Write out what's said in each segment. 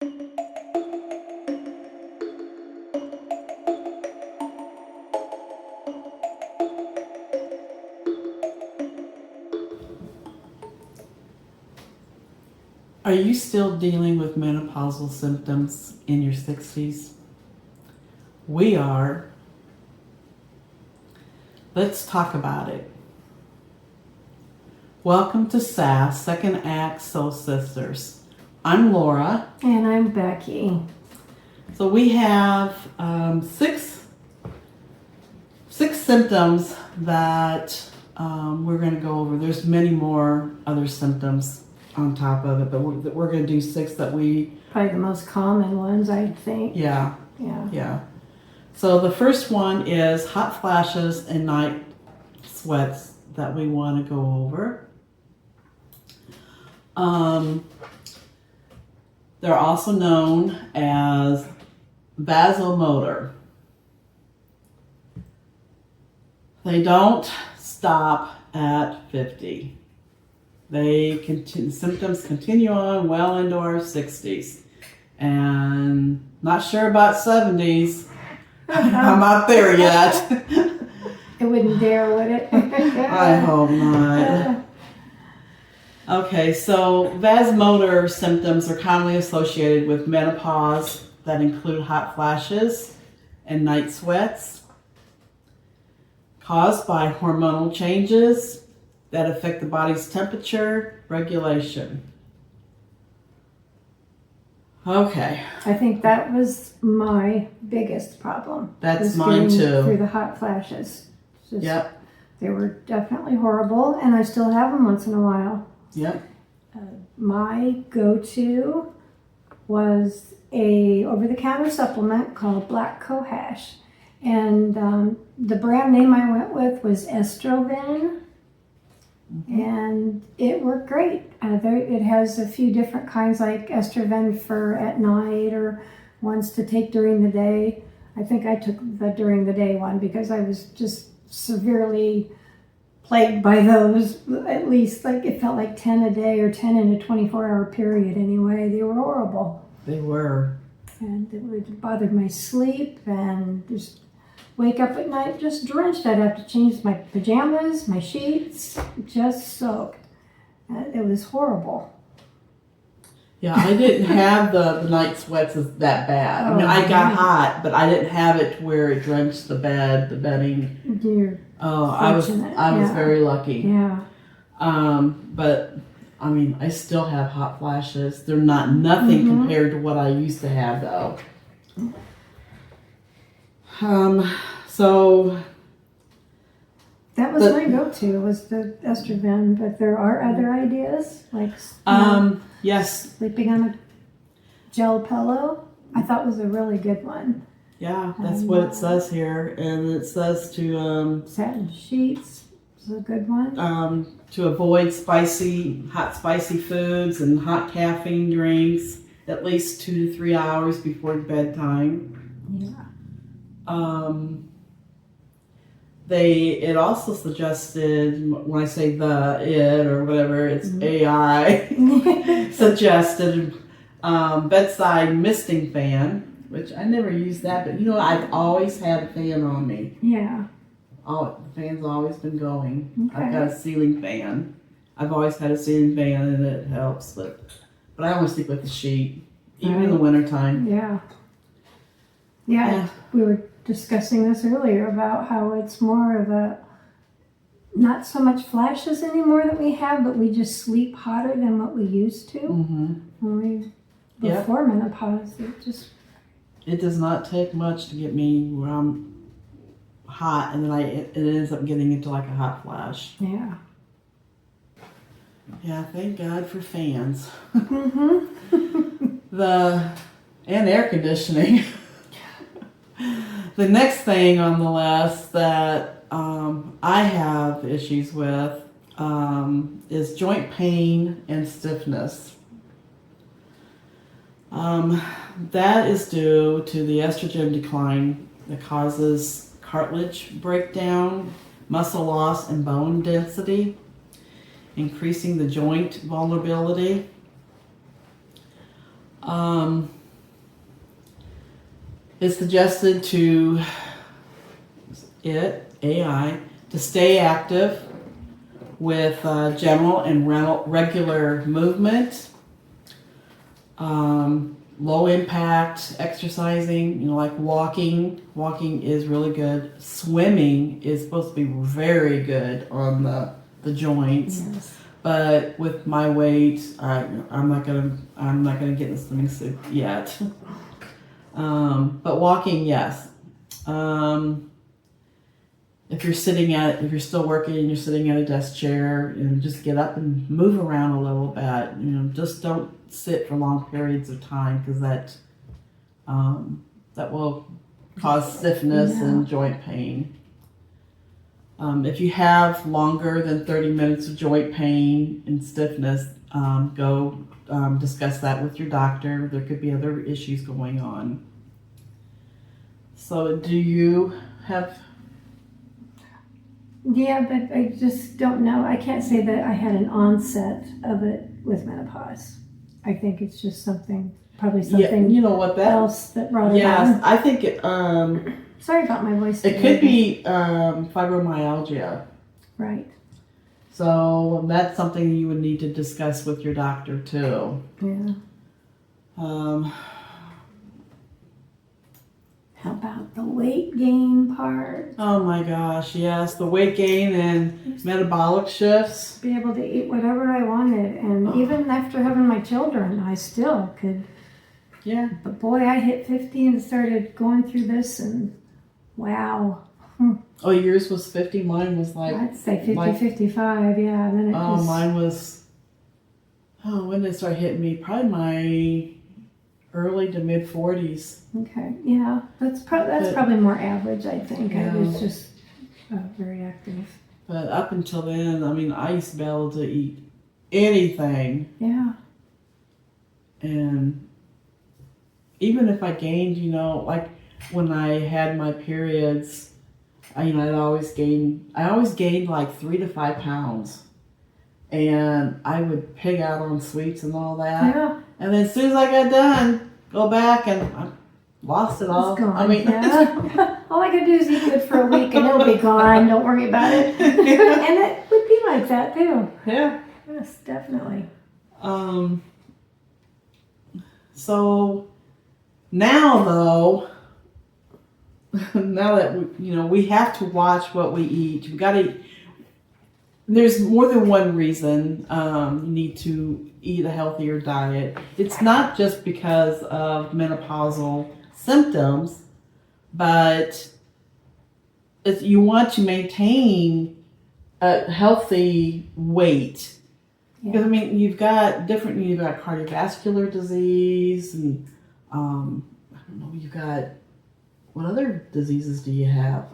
Are you still dealing with menopausal symptoms in your 60s? We are. Let's talk about it. Welcome to SAS, Second Act Soul Sisters. I'm Laura. And I'm Becky. So we have six symptoms that we're going to go over. There's many more other symptoms on top of it, but we're going to do 6 that we... Probably the most common ones, I think. Yeah. Yeah. So the first one is hot flashes and night sweats that we want to go over. They're also known as vasomotor. They don't stop at 50. Symptoms continue on well into our 60s. And not sure about 70s. I'm not there yet. It wouldn't dare, would it? I hope not. Okay, so vasomotor symptoms are commonly associated with menopause that include hot flashes and night sweats caused by hormonal changes that affect the body's temperature regulation. Okay. I think that was my biggest problem. That's mine too. Through the hot flashes. Yep. They were definitely horrible, and I still have them once in a while. Yep. My go-to was a over-the-counter supplement called Black Cohash. And the brand name I went with was Estroven. And it worked great. It has a few different kinds, like Estroven for at night or ones to take during the day. I think I took the during the day one because I was just severely plagued by those. At least like it felt like 10 a day or 10 in a 24-hour period anyway. They were horrible. They were. And it bothered my sleep and just wake up at night just drenched. I'd have to change my pajamas, my sheets, just soaked. It was horrible. Yeah, I didn't have the night sweats that bad. I mean, I got hot, but I didn't have it to where it drenched the bedding. I was very lucky. Yeah. But I mean, I still have hot flashes. They're nothing compared to what I used to have, though. So that was my go-to, was the Estroven, but there are other ideas, like yes, sleeping on a gel pillow. I thought was a really good one. Yeah, that's what it says here, and it says to satin sheets is a good one. To avoid hot spicy foods and hot caffeine drinks at least 2 to 3 hours before bedtime. Yeah. It also suggested, when I say it or whatever, it's AI, suggested bedside misting fan, which I never used that, but I've always had a fan on me. Yeah. The fan's always been going. Okay. I've got a ceiling fan. I've always had a ceiling fan and it helps, but I always sleep with the sheet, even in the wintertime. Yeah, we were discussing this earlier about how it's more of not so much flashes anymore that we have, but we just sleep hotter than what we used to. Before menopause, it does not take much to get me where I'm hot, and then it ends up getting into like a hot flash. Yeah. Yeah, thank God for fans. And air conditioning. The next thing on the list that I have issues with is joint pain and stiffness. That is due to the estrogen decline that causes cartilage breakdown, muscle loss, and bone density, increasing the joint vulnerability. It's suggested AI, to stay active with general and regular movement, low impact exercising, like walking. Walking is really good. Swimming is supposed to be very good on the joints. Yes. But with my weight, I'm not gonna get in the swimming suit yet. But walking, yes. If you're still working and you're sitting at a desk chair, just get up and move around a little bit. Just don't sit for long periods of time, because that will cause stiffness and joint pain. If you have longer than 30 minutes of joint pain and stiffness, go discuss that with your doctor. There could be other issues going on. So do you have... Yeah, but I just don't know. I can't say that I had an onset of it with menopause. I think it's just probably something you know what else that brought it Yes, on. I think it, Sorry about my voice. it could be fibromyalgia. Right. So that's something you would need to discuss with your doctor too. Yeah. Um, How about the weight gain part? oh my gosh, yes, the weight gain and metabolic shifts. Be able to eat whatever I wanted, and even after having my children, I still could. Yeah. But boy, I hit 50 and started going through this, and wow. Oh, yours was 50. Mine was like... I'd say 50, 55, yeah. And then it just... mine was... Oh, when did it start hitting me? Probably my early to mid 40s. Okay, yeah. That's probably more average, I think. Yeah. I was just very active. But up until then, I used to be able to eat anything. Yeah. And even if I gained, like when I had my periods, I always gained like 3 to 5 pounds. And I would pig out on sweets and all that. Yeah. And then as soon as I got done, go back and I lost it all. It's gone. Yeah. All I could do is eat good for a week and it'll be gone. Don't worry about it. And it would be like that too. Yeah. Yes, definitely. So now though, now that we have to watch what we eat. We got to. There's more than one reason you need to eat a healthier diet. It's not just because of menopausal symptoms, but you want to maintain a healthy weight. Yeah. Because you've got cardiovascular disease, and I don't know, you've got, what other diseases do you have?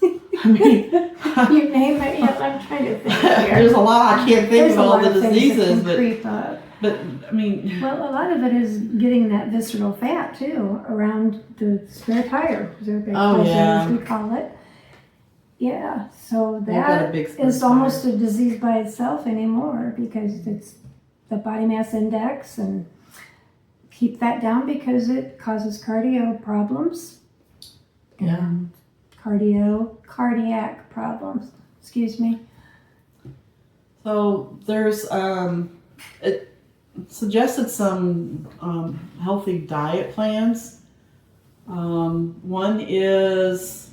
You name it. Yeah, I'm trying to think here. There's a lot. I can't think There's of a all lot the of things that diseases, can but creep up. Well, a lot of it is getting that visceral fat too around the spare tire, as we call it. Yeah, so that is almost a disease by itself anymore, because it's the body mass index, and keep that down because it causes cardio problems. Yeah. And cardiac problems. Excuse me. So there's it suggested some healthy diet plans. One is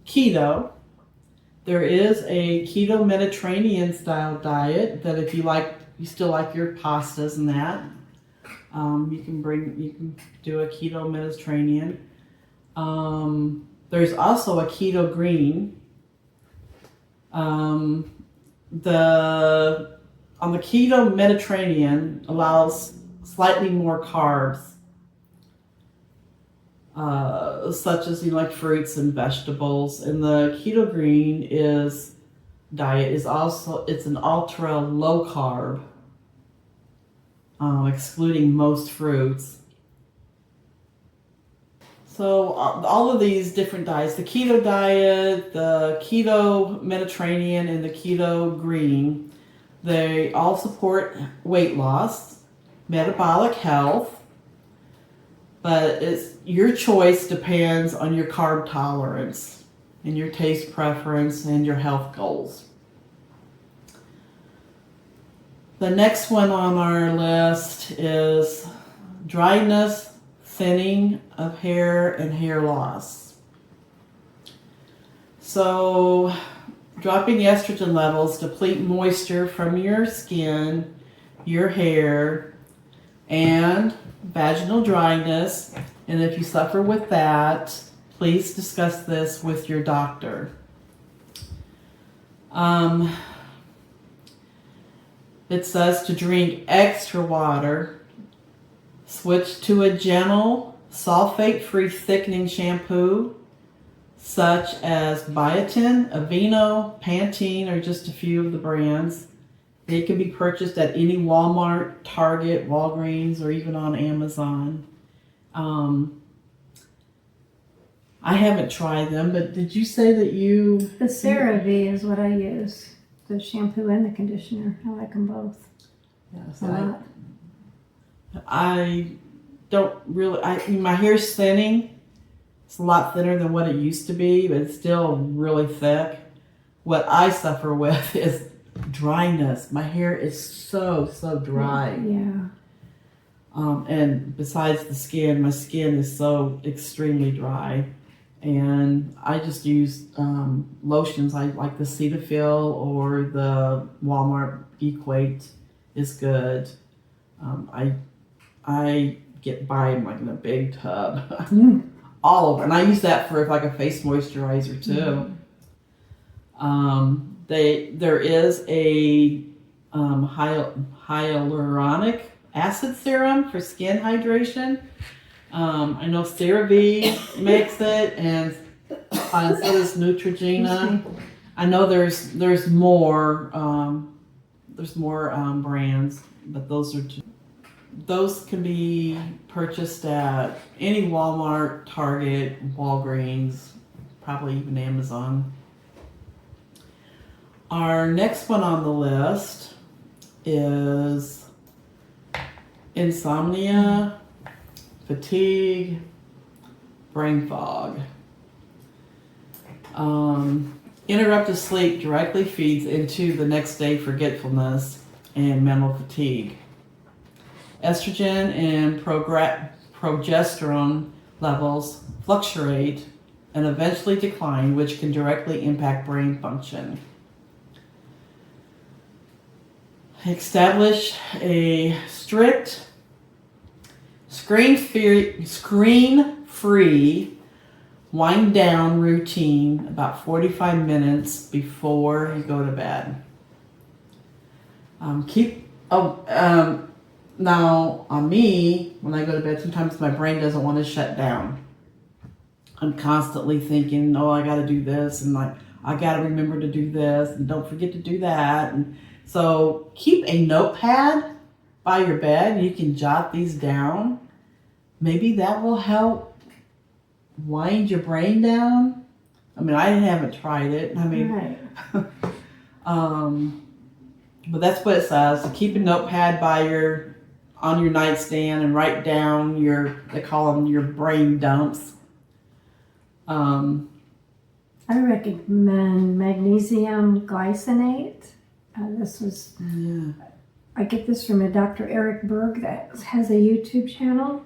keto. There is a keto Mediterranean style diet that if you still like your pastas and that, you can do a keto Mediterranean. There's also a keto green. On the keto Mediterranean allows slightly more carbs, such as like fruits and vegetables. And the keto green diet is also, it's an ultra low carb, excluding most fruits. So all of these different diets, the keto diet, the keto Mediterranean, and the keto green, they all support weight loss, metabolic health, but your choice depends on your carb tolerance and your taste preference and your health goals. The next one on our list is dryness, thinning of hair, and hair loss. So, dropping estrogen levels deplete moisture from your skin, your hair, and vaginal dryness. And if you suffer with that, please discuss this with your doctor. It says to drink extra water, switch to a gentle, sulfate-free thickening shampoo, such as biotin, Aveeno, Pantene, or just a few of the brands. They can be purchased at any Walmart, Target, Walgreens, or even on Amazon. I haven't tried them, but did you say that you... The CeraVe is what I use. The shampoo and the conditioner. I like them both. Yes, A lot. I don't really... my hair's thinning. It's a lot thinner than what it used to be, but it's still really thick. What I suffer with is dryness. My hair is so dry. Yeah. And besides the skin, my skin is so extremely dry. And I just use lotions. I like the Cetaphil or the Walmart Equate is good. I get by in like in a big tub. All over. And I use that for like a face moisturizer too. There is a hyaluronic acid serum for skin hydration. I know CeraVe makes it, and so does Neutrogena. I know there's more brands, but those can be purchased at any Walmart, Target, Walgreens, probably even Amazon. Our next one on the list is insomnia, fatigue, brain fog. Interrupted sleep directly feeds into the next day forgetfulness and mental fatigue. Estrogen and progesterone levels fluctuate and eventually decline, which can directly impact brain function. Establish a strict, screen-free wind down routine about 45 minutes before you go to bed. Now, on me, when I go to bed, sometimes my brain doesn't want to shut down. I'm constantly thinking, oh, I got to do this, and like, I got to remember to do this, and don't forget to do that. And so keep a notepad by your bed. You can jot these down. Maybe that will help wind your brain down. I mean, I haven't tried it. I mean, Right. but that's what it says. To keep a notepad on your nightstand and write down they call them your brain dumps. I recommend magnesium glycinate. I get this from a Dr. Eric Berg that has a YouTube channel,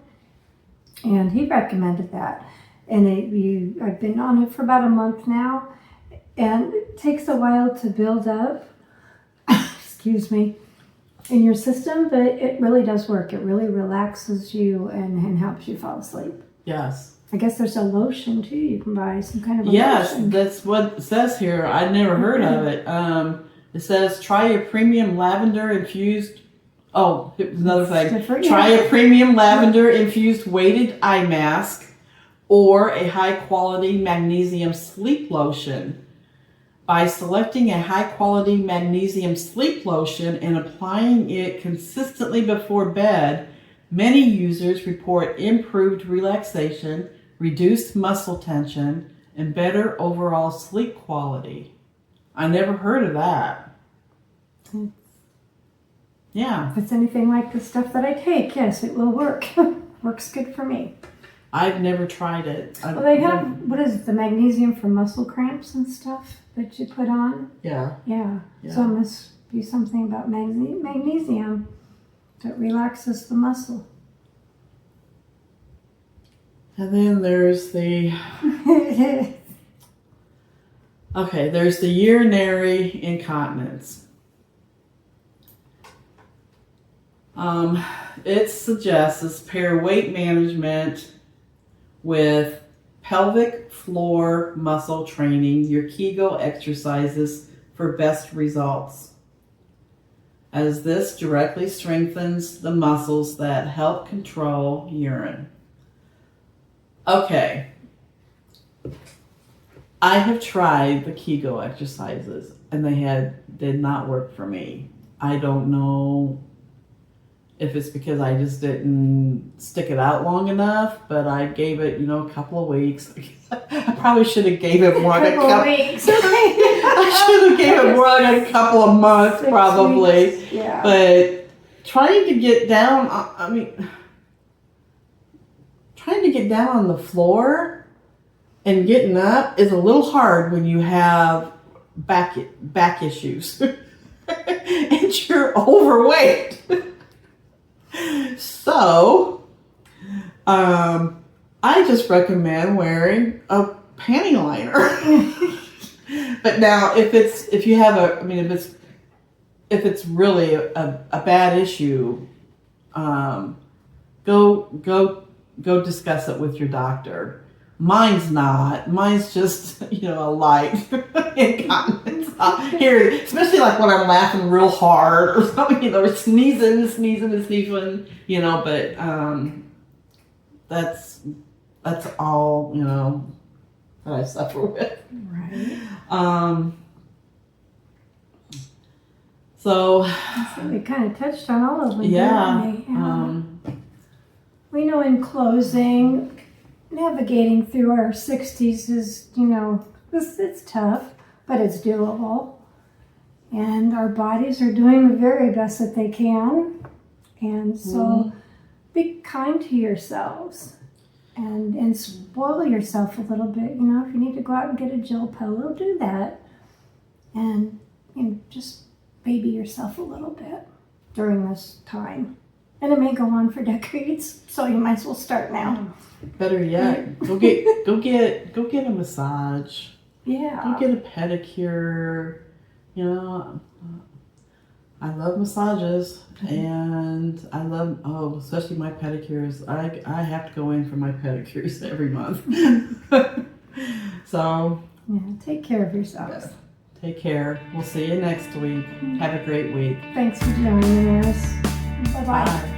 and he recommended that. And I've been on it for about a month now, and it takes a while to build up, excuse me, in your system, but it really does work. It really relaxes you and helps you fall asleep. Yes. I guess there's a lotion too. You can buy some kind of a Yes, lotion. that's what it says here. I'd never heard of it. It says try a premium lavender infused. Oh, another thing. Different, Try yeah. a premium lavender infused weighted eye mask or a high quality magnesium sleep lotion. By selecting a high quality magnesium sleep lotion and applying it consistently before bed, many users report improved relaxation, reduced muscle tension, and better overall sleep quality. I never heard of that. Yeah. If it's anything like the stuff that I take, yes, it will work. Works good for me. I've never tried it. Well, they have, what is it, the magnesium for muscle cramps and stuff that you put on? Yeah. Yeah. So it must be something about magnesium that relaxes the muscle. And then there's the there's the urinary incontinence. It suggests pair weight management with pelvic floor muscle training, your Kegel exercises for best results, as this directly strengthens the muscles that help control urine. Okay. I have tried the Kegel exercises and they did not work for me. I don't know if it's because I just didn't stick it out long enough, but I gave it, a couple of weeks. I probably should have gave it more like a couple weeks. I should have gave it more like a couple of months, 6 probably. weeks. Yeah. But trying to get down, trying to get down on the floor and getting up is a little hard when you have back issues and you're overweight. So, I just recommend wearing a panty liner. But now, if it's really a bad issue, go discuss it with your doctor. Mine's not. Mine's just, a light incontinence. Here, especially like when I'm laughing real hard or something, or sneezing, but that's all, that I suffer with. Right. So we kind of touched on all of them, yeah. didn't we? We know in closing, navigating through our 60s is, it's tough, but it's doable. And our bodies are doing the very best that they can. And so be kind to yourselves and spoil yourself a little bit. If you need to go out and get a gel pillow, do that. And just baby yourself a little bit during this time. And it may go on for decades, so you might as well start now. Better yet, go get a massage. Yeah. Go get a pedicure. I love massages, and I love especially my pedicures. I have to go in for my pedicures every month. So take care of yourselves. Yes. Take care. We'll see you next week. Have a great week. Thanks for joining us. Bye-bye. Bye.